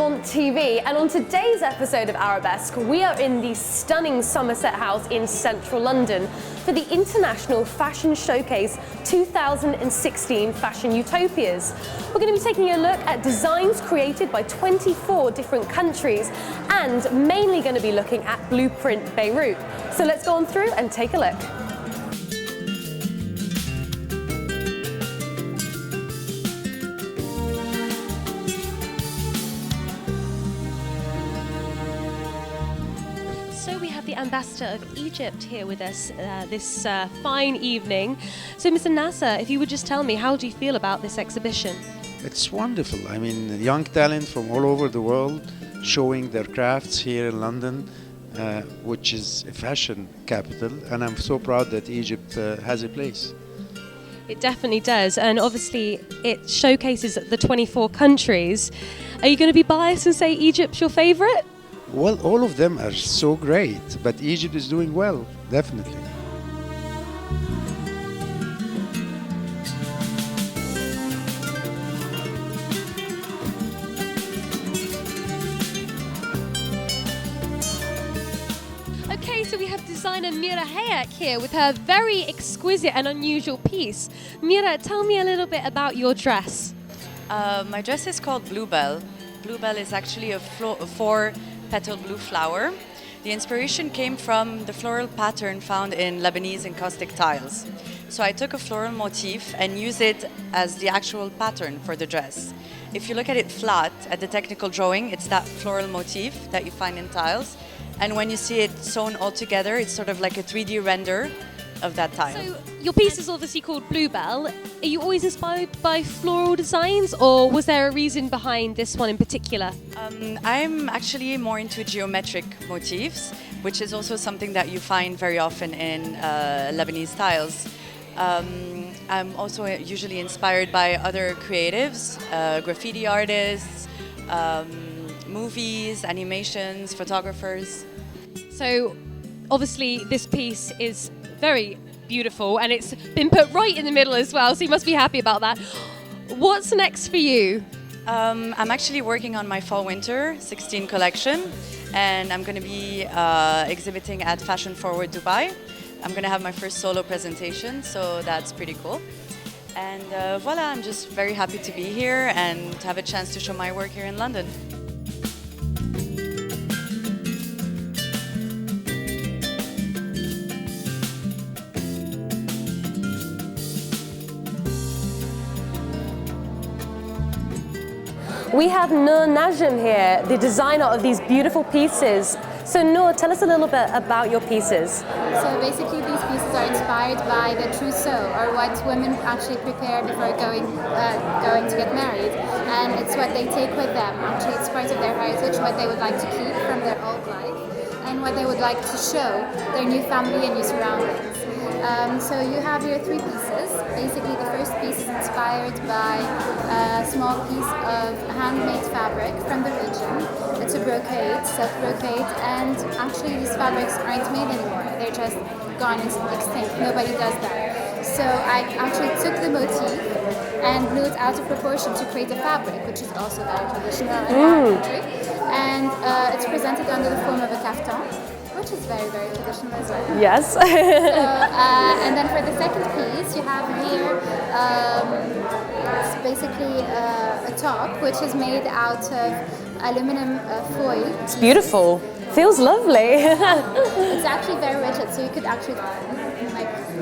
Levant TV, and on today's episode of Arabesque, we are in the stunning Somerset House in central London for the International Fashion Showcase 2016 Fashion Utopias. We're going to be taking a look at designs created by 24 different countries and mainly going to be looking at Blueprint Beirut. So let's go on through and take a look. So we have the ambassador of Egypt here with us this fine evening. So Mr. Nasser, if you would just tell me, how do you feel about this exhibition? It's wonderful. I mean, young talent from all over the world showing their crafts here in London, which is a fashion capital, and I'm so proud that Egypt has a place. It definitely does, and obviously it showcases the 24 countries. Are you going to be biased and say Egypt's your favourite? Well, all of them are so great, but Egypt is doing well, definitely. Okay, so we have designer Mira here with her very exquisite and unusual piece. Mira, tell me a little bit about your dress. My dress is called Bluebell. Bluebell is actually a four-petal blue flower. The inspiration came from the floral pattern found in Lebanese encaustic tiles. So I took a floral motif and used it as the actual pattern for the dress. If you look at it flat, at the technical drawing, it's that floral motif that you find in tiles. And when you see it sewn all together, it's sort of like a 3D render of that tile. So your piece is obviously called Bluebell. Are you always inspired by floral designs, or was there a reason behind this one in particular? I'm actually more into geometric motifs, which is also something that you find very often in Lebanese tiles. I'm also usually inspired by other creatives, graffiti artists, movies, animations, photographers. So obviously this piece is very beautiful and it's been put right in the middle as well, so you must be happy about that. What's next for you? I'm actually working on my fall-winter 16 collection, and I'm going to be exhibiting at Fashion Forward Dubai. I'm going to have my first solo presentation, so that's pretty cool. And voila, I'm just very happy to be here and to have a chance to show my work here in London. We have Noor Najm here, the designer of these beautiful pieces. So Noor, tell us a little bit about your pieces. So basically these pieces are inspired by the trousseau, or what women actually prepare before going to get married. And it's what they take with them. Actually, it's part of their heritage, what they would like to keep from their old life, and what they would like to show their new family and new surroundings. So you have your three pieces. Basically, the first piece is inspired by a small piece of handmade fabric from the region. It's a brocade, silk brocade, and actually these fabrics aren't made anymore. They're just gone extinct. Nobody does that. So I actually took the motif and blew it out of proportion to create a fabric, which is also very traditional in our country. And it's presented under the form of a kaftan, which is very, very traditional as well. Yes. And then for the second piece, you have here, it's basically a top, which is made out of aluminum foil. It's beautiful. Feels lovely. It's actually very rigid, so you could actually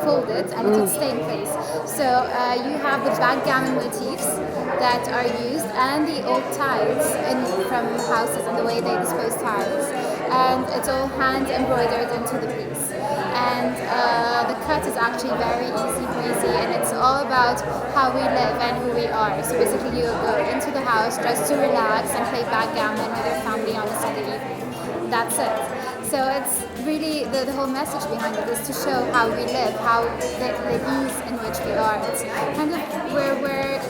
fold it and it would stay in place. So you have the backgammon motifs that are used and the old tiles from houses and the way they dispose tiles. And it's all hand embroidered into the piece. And the cut is actually very easy breezy, and it's all about how we live and who we are. So basically you go into the house just to relax and play backgammon with your family on a Sunday evening. That's it. So it's really, the whole message behind it is to show how we live, how the ease in which we are. It's kind of where we're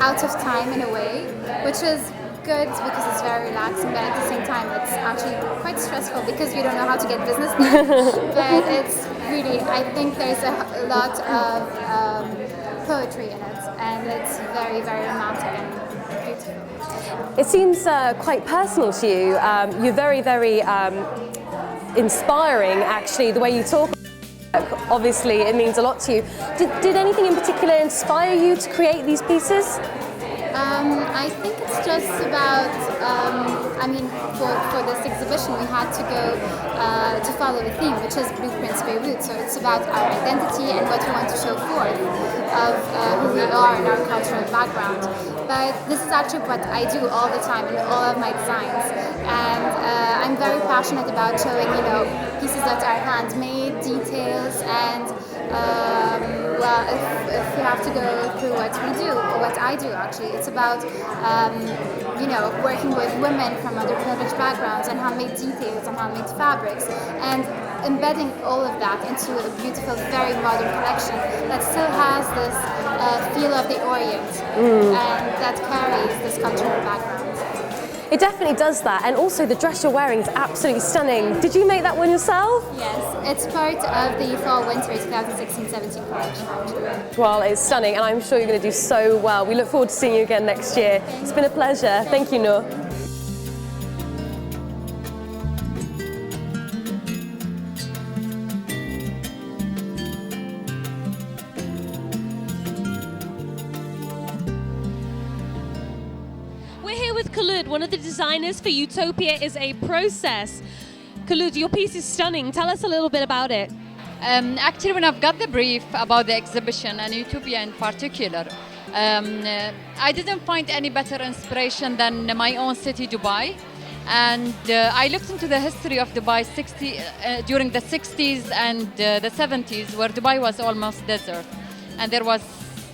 out of time in a way, which is good because it's very relaxing, but at the same time it's actually quite stressful because you don't know how to get business done. But it's really, I think there's a lot of poetry in it, and it's very, very romantic and beautiful. It seems quite personal to you. You're very, very inspiring, actually, the way you talk. Obviously, it means a lot to you. Did anything in particular inspire you to create these pieces? I think it's just about, for this exhibition we had to go to follow a theme, which is Blueprint Beirut. So it's about our identity and what we want to show forth of who we are and our cultural background. But this is actually what I do all the time in all of my designs. And I'm very passionate about showing, pieces that are handmade, details, and if we have to go through what we do, or what I do actually, it's about, working with women from underprivileged backgrounds and handmade details and handmade fabrics, and embedding all of that into a beautiful, very modern collection that still has this feel of the Orient and that carries this cultural background. It definitely does that, and also the dress you're wearing is absolutely stunning. Did you make that one yourself? Yes, it's part of the Fall/Winter 2016-17 collection, actually. Well, it's stunning, and I'm sure you're going to do so well. We look forward to seeing you again next year. It's been a pleasure. Thank you, Noor. One of the designers for Utopia is a Process. Khulud, your piece is stunning. Tell us a little bit about it. Actually, when I've got the brief about the exhibition and Utopia in particular, I didn't find any better inspiration than my own city, Dubai. And I looked into the history of Dubai during the 60s and the 70s, where Dubai was almost desert and there was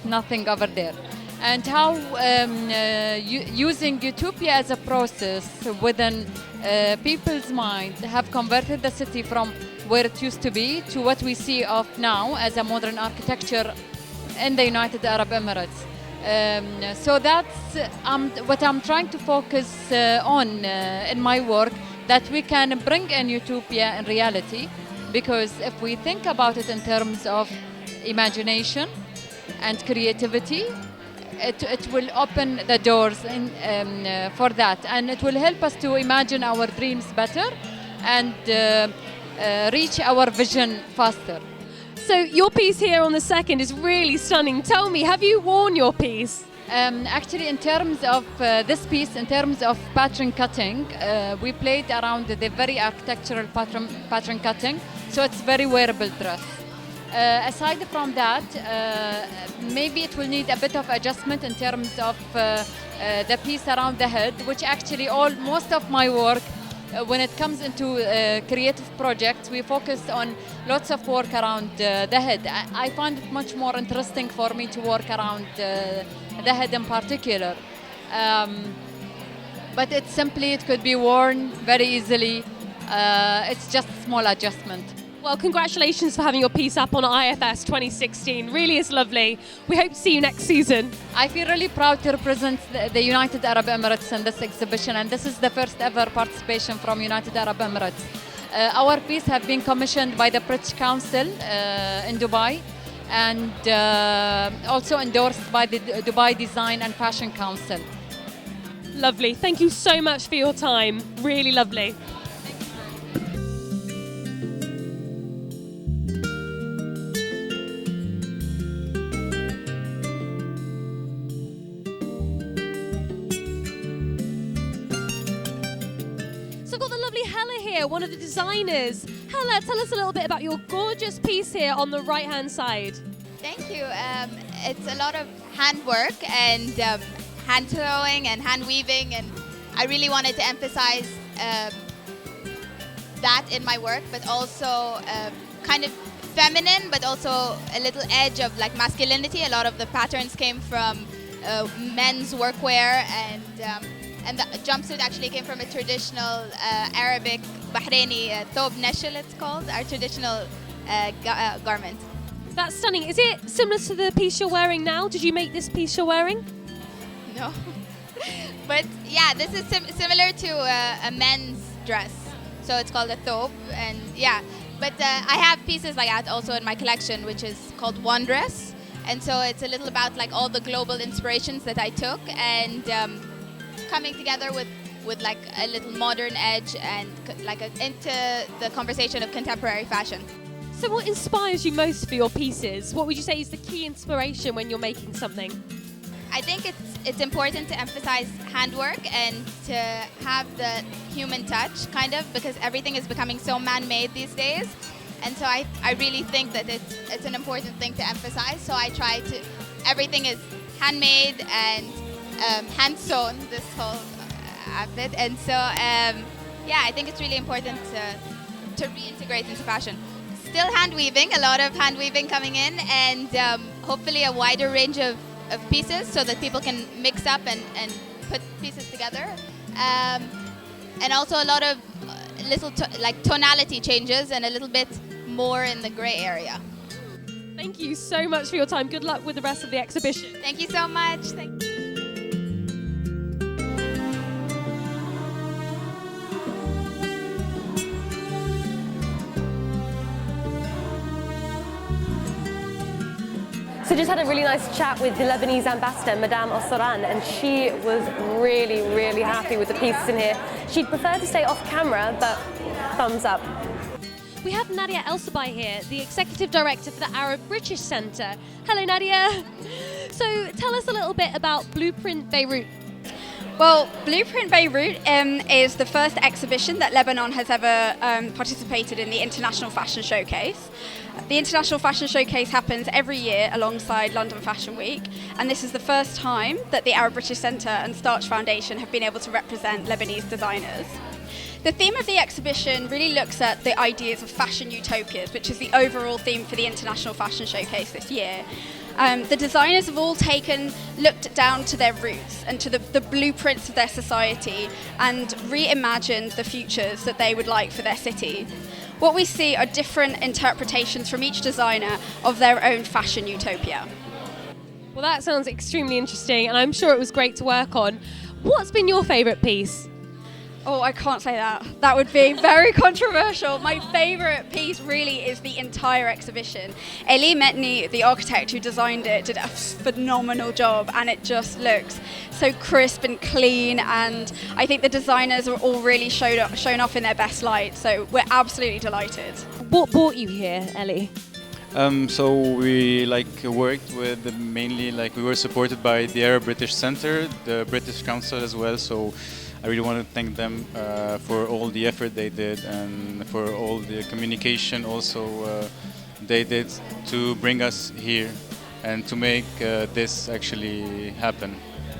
nothing over there. And how using Utopia as a process within people's mind have converted the city from where it used to be to what we see of now as a modern architecture in the United Arab Emirates. So that's what I'm trying to focus on in my work, that we can bring in Utopia in reality, because if we think about it in terms of imagination and creativity, it will open the doors for that, and it will help us to imagine our dreams better and reach our vision faster. So your piece here on the second is really stunning. Tell me, have you worn your piece? Actually, in terms of this piece, in terms of pattern cutting, we played around the very architectural pattern cutting, so it's very wearable dress. Aside from that, maybe it will need a bit of adjustment in terms of the piece around the head, which actually most of my work, when it comes into creative projects, we focus on lots of work around the head. I find it much more interesting for me to work around the head in particular. But it could be worn very easily. It's just a small adjustment. Well, congratulations for having your piece up on IFS 2016. Really is lovely. We hope to see you next season. I feel really proud to represent the United Arab Emirates in this exhibition, and this is the first ever participation from United Arab Emirates. Our piece have been commissioned by the British Council in Dubai, and also endorsed by the Dubai Design and Fashion Council. Lovely. Thank you so much for your time. Really lovely. One of the designers. Hella, tell us a little bit about your gorgeous piece here on the right-hand side. Thank you. It's a lot of handwork and hand sewing and hand weaving, and I really wanted to emphasize that in my work, but also kind of feminine, but also a little edge of like masculinity. A lot of the patterns came from men's workwear, and the jumpsuit actually came from a traditional Arabic Bahraini thob nashil, it's called, our traditional garment. That's stunning. Is it similar to the piece you're wearing now? Did you make this piece you're wearing? No. But yeah, this is similar to a men's dress. So it's called a thob, and yeah. But I have pieces like that also in my collection, which is called One Dress. And so it's a little about like all the global inspirations that I took, and coming together with like a little modern edge and like into the conversation of contemporary fashion. So what inspires you most for your pieces? What would you say is the key inspiration when you're making something? I think it's important to emphasize handwork and to have the human touch, kind of, because everything is becoming so man-made these days. And so I really think that it's an important thing to emphasize. So I try to, everything is handmade and hand-sewn, this whole outfit. And so, yeah, I think it's really important to reintegrate into fashion. Still hand-weaving, a lot of hand-weaving coming in, and hopefully a wider range of pieces so that people can mix up and put pieces together. And also a lot of little like tonality changes and a little bit more in the grey area. Thank you so much for your time. Good luck with the rest of the exhibition. Thank you so much. Thank you. So just had a really nice chat with the Lebanese ambassador, Madame Ossoran, and she was really, really happy with the pieces in here. She'd prefer to stay off camera, but thumbs up. We have Nadia El-Sebai here, the Executive Director for the Arab British Centre. Hello, Nadia. So tell us a little bit about Blueprint Beirut. Well, Blueprint Beirut is the first exhibition that Lebanon has ever participated in the International Fashion Showcase. The International Fashion Showcase happens every year alongside London Fashion Week, and this is the first time that the Arab British Centre and Starch Foundation have been able to represent Lebanese designers. The theme of the exhibition really looks at the ideas of fashion utopias, which is the overall theme for the International Fashion Showcase this year. The designers have all looked down to their roots and to the blueprints of their society and reimagined the futures that they would like for their city. What we see are different interpretations from each designer of their own fashion utopia. Well, that sounds extremely interesting, and I'm sure it was great to work on. What's been your favourite piece? Oh, I can't say that. That would be very controversial. My favourite piece really is the entire exhibition. Eli Metni, the architect who designed it, did a phenomenal job, and it just looks so crisp and clean, and I think the designers are all really shown off in their best light, so we're absolutely delighted. What brought you here, Ellie? So we worked with mainly we were supported by the Arab British Centre, the British Council as well, so I really want to thank them for all the effort they did and for all the communication also they did to bring us here and to make this actually happen.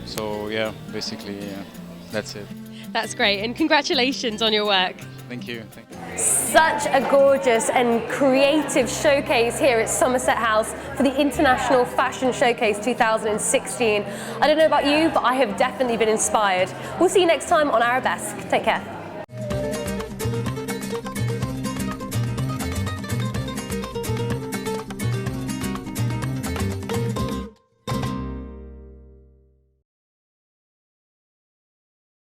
So yeah, basically that's it. That's great, and congratulations on your work. Thank you. Thank you. Such a gorgeous and creative showcase here at Somerset House for the International Fashion Showcase 2016. I don't know about you, but I have definitely been inspired. We'll see you next time on Arabesque. Take care.